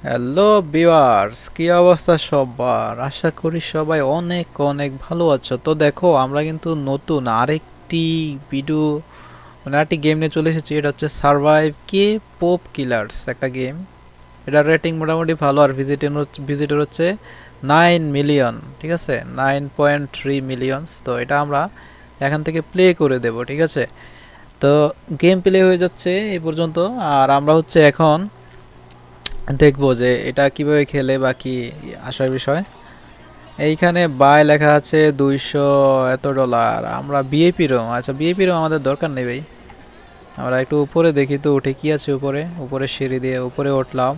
Hello viewers, কি অবস্থা সবার? আশা করি সবাই অনেক অনেক ভালো আছো। তো দেখো, আমরা কিন্তু নতুন আরেকটি ভিডিও আরেকটি গেম নিয়ে চলে এসেছি। এটা হচ্ছে সারভাইভ কে পোপ কিলার্স, একটা গেম। এটার রেটিং মোটামুটি ভালো, আর ভিজিটর হচ্ছে 9 মিলিয়ন। ঠিক আছে, 9.3 মিলিয়নস। তো এটা আমরা এখান থেকে প্লে করে দেব। ঠিক আছে, তো গেম প্লে হয়ে যাচ্ছে এই পর্যন্ত। আর আমরা হচ্ছে এখন দেখবো যে এটা কিভাবে খেলে বা কি আসার বিষয়। এইখানে বাই লেখা আছে 200 এত ডলার। আমরা বিএপি রোম, আচ্ছা বিএপি রোম আমাদের দরকার নেই ভাই। আমরা একটু উপরে দেখি তো, উঠে কি আছে উপরে। উপরে সিঁড়ি দিয়ে উপরে উঠলাম।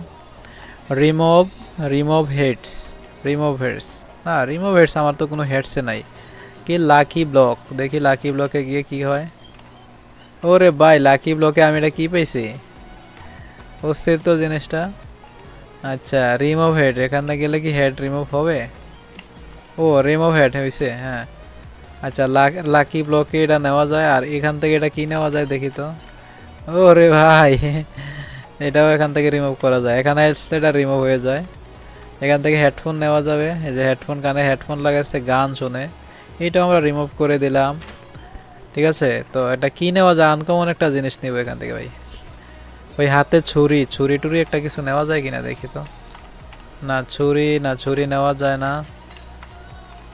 Remove remove heads, remove heads. না, রিমুভ হেডস আমার তো কোনো হেডসে নাই। কি লাকি ব্লক, দেখি লাকি ব্লকে গিয়ে কি হয়। ওরে ভাই, লাকি ব্লকে আমি এটা কি পাইছি? অস্থির তো জিনিসটা। আচ্ছা, রিমুভ হেড, এখানে গেলে কি হেড রিমুভ হবে? ও, রিমুভ হেড হয়েছে, হ্যাঁ। আচ্ছা, লাকি ব্লকে এটা নেওয়া যায়। আর এখান থেকে এটা কি নেওয়া যায় দেখি তো। ওরে ভাই, এটাও এখান থেকে রিমুভ করা যায়। এখানে আসলে এটা রিমুভ হয়ে যায়। এখান থেকে হেডফোন নেওয়া যাবে। এই যে হেডফোন, কানে হেডফোন লাগাচ্ছে, গান শুনে। এইটাও আমরা রিমুভ করে দিলাম। ঠিক আছে, তো এটা কি নেওয়া যায়? আনকমন একটা জিনিস নিব এখান থেকে ভাই। ওই হাতে ছুরি, ছুরি টুরি একটা কিছু নেওয়া যায় কিনা দেখি তো। না ছুরি, না ছুরি নেওয়া যায় না।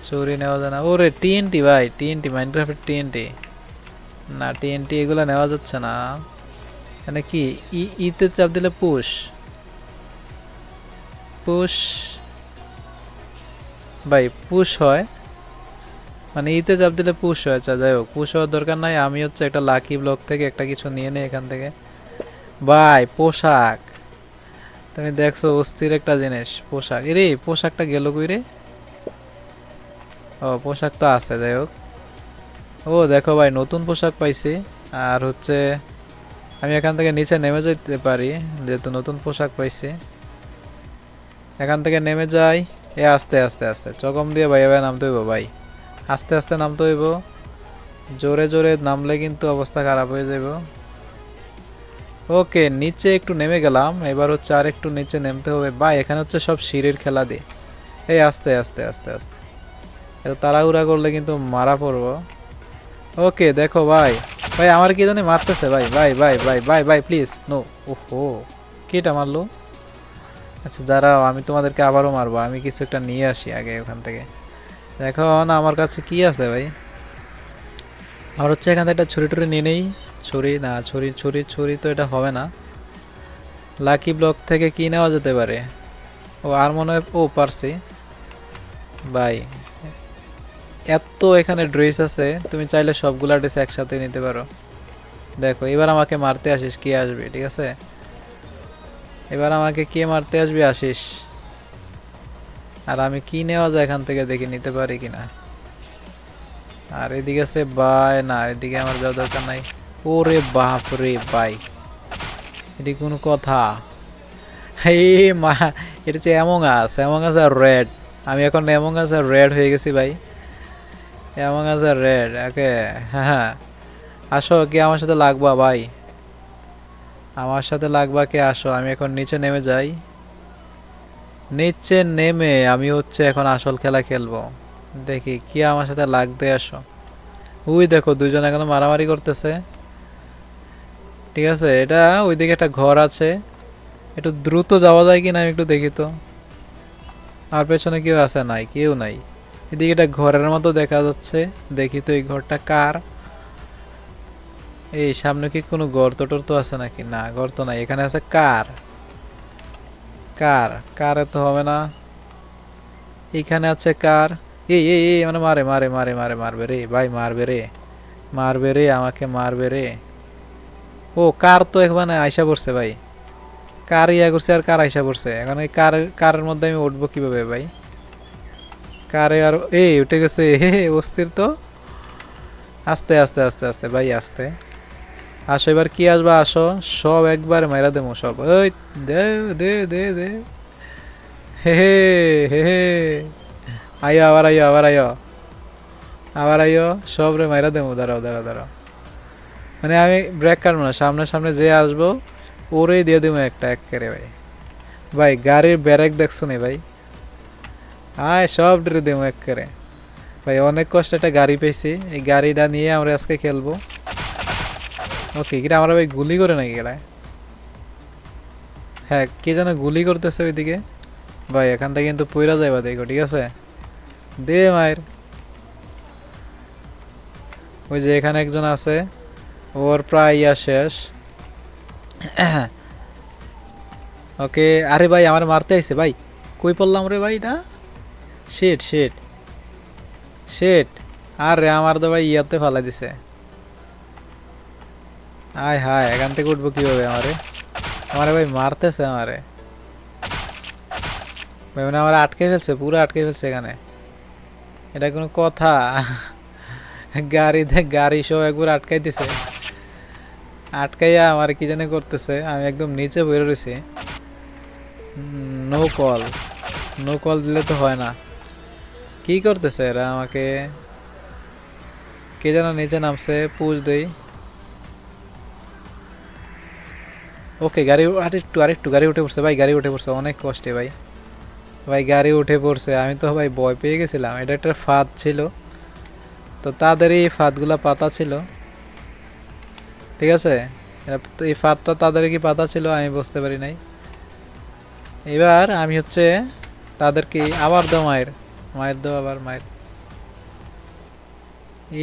ছুরি নেওয়া যায় না। ওরে টিএনটি ভাই, টিএনটি, মাইনক্রাফটের টিএনটি। না টিএনটি এগুলো নেওয়া যাচ্ছে না। মানে কি, ইতে চাপ দিলে পুশ পুশ ভাই, পুশ হয়। মানে ইতে চাপ দিলে পুশ হয়। আচ্ছা যাই হোক, পুশ হওয়ার দরকার নাই। আমি হচ্ছে একটা লাকি ব্লক থেকে একটা কিছু নিয়ে নেই এখান থেকে। ভাই পোশাক, তুমি দেখছো অস্থির একটা জিনিস। পোশাক, এরে পোশাকটা গেল কই রে? ও, পোশাক তো আছে, যাই হোক। ও দেখো ভাই, নতুন পোশাক পাইছি। আর হচ্ছে আমি এখান থেকে নিচে নেমে যেতে পারি, যেহেতু নতুন পোশাক পাইছি। এখান থেকে নেমে যাই। এ আস্তে আস্তে আস্তে চকম দিয়ে ভাই ভাই নামতে হইব ভাই। আস্তে আস্তে নামতে হইব। জোরে জোরে নামলে কিন্তু অবস্থা খারাপ হয়ে যাব। ওকে, নিচে একটু নেমে গেলাম। এবার হচ্ছে আর একটু নিচে নামতে হবে ভাই। এখানে হচ্ছে সব সিঁড়ির খেলা দিয়ে। এই আস্তে আস্তে আস্তে আস্তে, এত তাড়াহুড়া করলে কিন্তু মারা পড়বো। ওকে দেখো ভাই, ভাই আমার কি জানি মারতেছে ভাই। ভাই ভাই ভাই ভাই ভাই প্লিজ নো। ওহো, কিটা মারলো? আচ্ছা দাঁড়াও, আমি তোমাদেরকে আবারও মারবো। আমি কিছু একটা নিয়ে আসি আগে ওখান থেকে। এখন আমার কাছে কি আছে ভাই? আমার হচ্ছে এখান থেকে একটা ছুরি টুরি নিয়ে নেই। ছুরি না, ছুরি ছুরি ছুরি তো এটা হবে না। লাকি ব্লক থেকে কি নেওয়া যেতে পারে? ও আর মনে হয়, ও পারছি ভাই। এত এখানে ড্রেস আছে, তুমি চাইলে সবগুলা ড্রেস একসাথে নিতে পারো। দেখো এবার আমাকে মারতে আসিস, কে আসবে? ঠিক আছে, এবার আমাকে কে মারতে আসবে আসিস। আর আমি কি নেওয়া যায় এখান থেকে দেখি, নিতে পারি কিনা। আর এদিকে আছে বাই, না এদিকে আমার যাওয়ার দরকার নাই। ওরে বাপ রে ভাই, এটি কোনো কথা? এই মা, এটা হচ্ছে অ্যামং আস, অ্যামং আস আর রেড। আমি এখন অ্যামং আস আর রেড হয়ে গেছি ভাই। অ্যামং আস আর রেড, ওকে। হ্যাঁ হ্যাঁ, আসো, কে আমার সাথে লাগবা ভাই? আমার সাথে লাগবা কে? আসো, আমি এখন নিচে নেমে যাই। নিচে নেমে আমি হচ্ছে এখন আসল খেলা খেলবো। দেখি কি আমার সাথে লাগতে। আসো, ওই দেখো দুইজন এখন মারামারি করতেছে। ঠিক আছে, এটা ওইদিকে একটা ঘর আছে। একটু দ্রুত যাওয়া যায় কিনা আমি একটু দেখি তো। আর পেছনে কেউ আছে? নাই, কেউ নাই। এদিকে একটা ঘরের মতো দেখা যাচ্ছে। দেখি তো এই ঘরটা কার। এই সামনে কি কোনো গর্ত টর্ত আছে নাকি? না, গর্ত নাই। এখানে আছে কার। কার, কারে তো হবে না। এখানে আছে কার। এই এই এই মানে মারে মারে মারে মারে, মারবে রে ভাই, মারবে রে, মারবে রে, আমাকে মারবে রে। ও কার তো এখানে আইসা পড়ছে ভাই। কার ইয়া করছে আর কার আইসা পড়ছে। এখন এই কার, কারের মধ্যে আমি উঠবো কিভাবে ভাই? কারে আর এই উঠে গেছে। হে হে, অস্থির তো। আস্তে আস্তে আস্তে আস্তে ভাই, আস্তে। আসো, এবার কি আসবা? আসো, সব একবার মেরা দেবো সব। ওই দে দে দে দে। হে হে হে হে, আইও আবার, আইও আবার, আইও আবার, আইও সব রে মেরা দেবো। দাঁড়াও দাঁড়াও দাঁড়াও, মানে আমি ব্রেক কাটবো না। সামনে সামনে যে আসবো ওরেই দিয়ে দেবো একটা এক করে ভাই। ভাই গাড়ির ব্যারেক দেখছো নি ভাই? আয় সব ড্রে দেবো এক করে। ভাই অনেক কষ্ট একটা গাড়ি পেয়েছি, এই গাড়িটা নিয়ে আমরা আজকে খেলবো। ওকে কিরা আমরা ভাই গুলি করে নাকি গেলায়? হ্যাঁ কে যেন গুলি করতেছে ওইদিকে। ভাই এখান থেকে কিন্তু পইরা যাইবা দেখো, ঠিক আছে? দে মায়ের। ওই যে এখানে একজন আছে, ওর প্রায় ইয়া শেষ। ওকে আরে ভাই আমার মারতে আইছে ভাই। কই পড়লাম রে ভাই এটা? শেট শেট শেট। আরে আমার তো ভাই ইয়াতে ফালাই দিছে। আয় হায় এখান থেকে উঠবো কিভাবে? আমারে ভাই মারতেছে আমারে ভাই, মানে আমার আটকে ফেলছে, পুরো আটকে ফেলছে এখানে। এটা কোনো কথা? গাড়ি সব একবার আটকাই দিছে। আটকাইয়া আমার কি জানি করতেছে, আমি একদম নিচে বেরো রয়েছি। নো কল, নো কল দিলে তো হয় না। কি করতেছে এরা আমাকে? কে যেন নিচে নামছে, পুশ দেই। ওকে গাড়ি আরেকটু গাড়ি উঠে পড়ছে ভাই, গাড়ি উঠে পড়ছে অনেক কষ্টে ভাই। ভাই গাড়ি উঠে পড়ছে, আমি তো ভাই ভয় পেয়ে গেছিলাম। এটা একটা ফাঁদ ছিল, তো তাদেরই ফাঁদগুলা পাতা ছিল, ঠিক আছে? এই ফাঁদটা তাদের কি পাতা ছিল আমি বুঝতে পারি নাই। এবার আমি হচ্ছে তাদেরকে আবার দাও মায়ের, মায়ের দাও আবার মায়ের।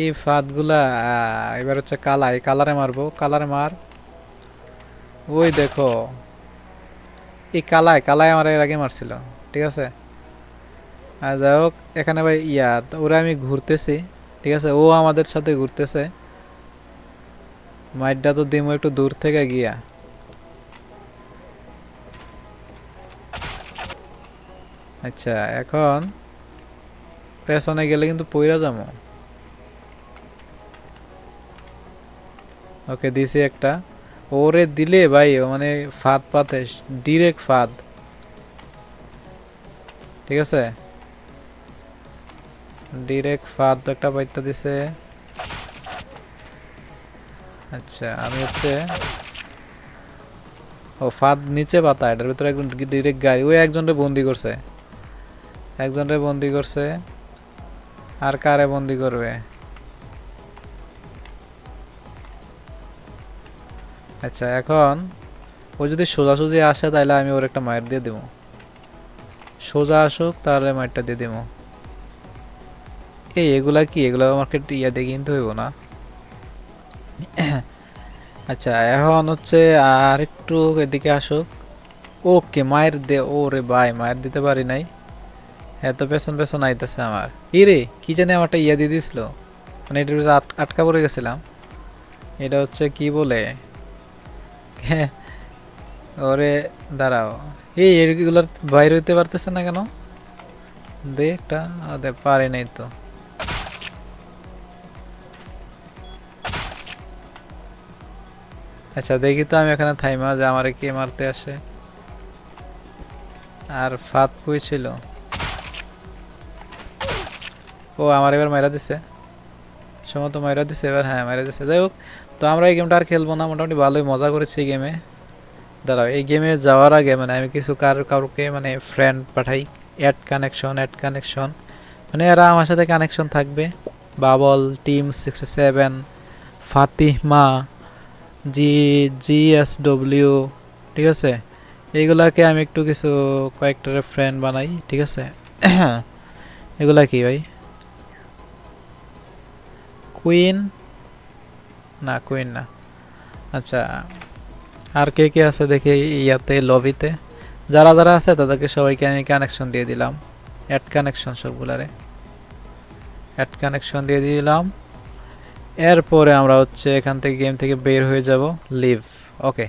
এই ফাঁদগুলা এবার হচ্ছে কালারে মারবো, কালারে মার। ওই দেখো এই কালায় আমার এর আগে মারছিল, ঠিক আছে? আর যাই হোক এখানে ভাই ওরা আমি ঘুরতেছি, ঠিক আছে? ও আমাদের সাথে ঘুরতেছে। মাইরটা তো দিমো একটু দূর থেকে গিয়া। আচ্ছা এখন পেছনে গেলে কিন্তু পইরা যাবো। ওকে দিছি একটা। ওরে দিলে ভাই ও মানে ফাঁদ পাতে, ডিরেক্ট ফাঁদ, ঠিক আছে? ডিরেক্ট ফাঁদ একটা পাইতে দিছে। আচ্ছা আমি হচ্ছে ও ফাঁদ নিচে পাতা, এটার ভিতরে একজন ডিরেক্ট গাড়ি। ওই একজনরে বন্দি করছে, একজনরে বন্দি করছে। আর কারে বন্দি করবে? আচ্ছা এখন ও যদি সোজাসুজি আসে তাহলে আমি ওর একটা মাইর দিয়ে দেবো। সোজা আসুক তাহলে মাইরটা দিয়ে দেবো। এগুলা কি? এগুলা আমাকে দিয়ে কিনতে হইব না? আচ্ছা এখন হচ্ছে আর একটু এদিকে আসুক। ওকে মায়ের দে। ও রে ভাই মায়ের দিতে পারি নাই, এত পেছন পেছন আইতেছে আমার। রে কি জানি আমারটা দিয়ে দিছিল, মানে এটার ভিতরে আটকা পড়ে গেছিলাম। এটা হচ্ছে কি বলে? হ্যাঁ ওরে দাঁড়াও। এগুলোর বাইরে হইতে পারতেছে না কেন? দে একটা। পারে নাই তো। আচ্ছা দেখি তো আমি এখানে থাইমা যে আমারে কে মারতে আসে। আর ফাঁদ পুই ছিল। ও আমার এবার মাইরা দিছে, সম্ভবত মাইরা দিছে এবার। হ্যাঁ মাইরা দিছে। যাই হোক তো আমরা এই গেমটা আর খেলবো না, মোটামুটি ভালোই মজা করেছি এই গেমে। দাঁড়াও এই গেমে যাওয়ার আগে মানে আমি কিছু কাউকে মানে ফ্রেন্ড পাঠাই। অ্যাড কানেকশন মানে এরা আমার সাথে কানেকশন থাকবে। বাবল, Team67, ফাতিমা, GSW, ঠিক আছে? এইগুলাকে আমি একটু কিছু কয়েকটা ফ্রেন্ড বানাই, ঠিক আছে? এগুলা কি ভাই? কুইন না, কুইন না। আচ্ছা আর কে কে আছে দেখি ইয়াতে লবিতে। যারা যারা আছে তাদেরকে সবাইকে আমি কানেকশন দিয়ে দিলাম। অ্যাড কানেকশন সবগুলারে অ্যাড কানেকশন দিয়ে দিলাম। এরপরে আমরা হচ্ছে এখান থেকে গেম থেকে বের হয়ে যাব, লিভ। ওকে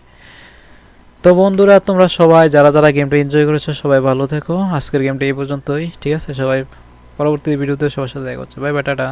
তো বন্ধুরা তোমরা সবাই যারা যারা গেমটা এনজয় করেছো সবাই ভালো থেকো। আজকের গেমটা এই পর্যন্তই, ঠিক আছে? সবাই পরবর্তী ভিডিওতে সবার সাথে দেখা হচ্ছে। Bye bye, tata.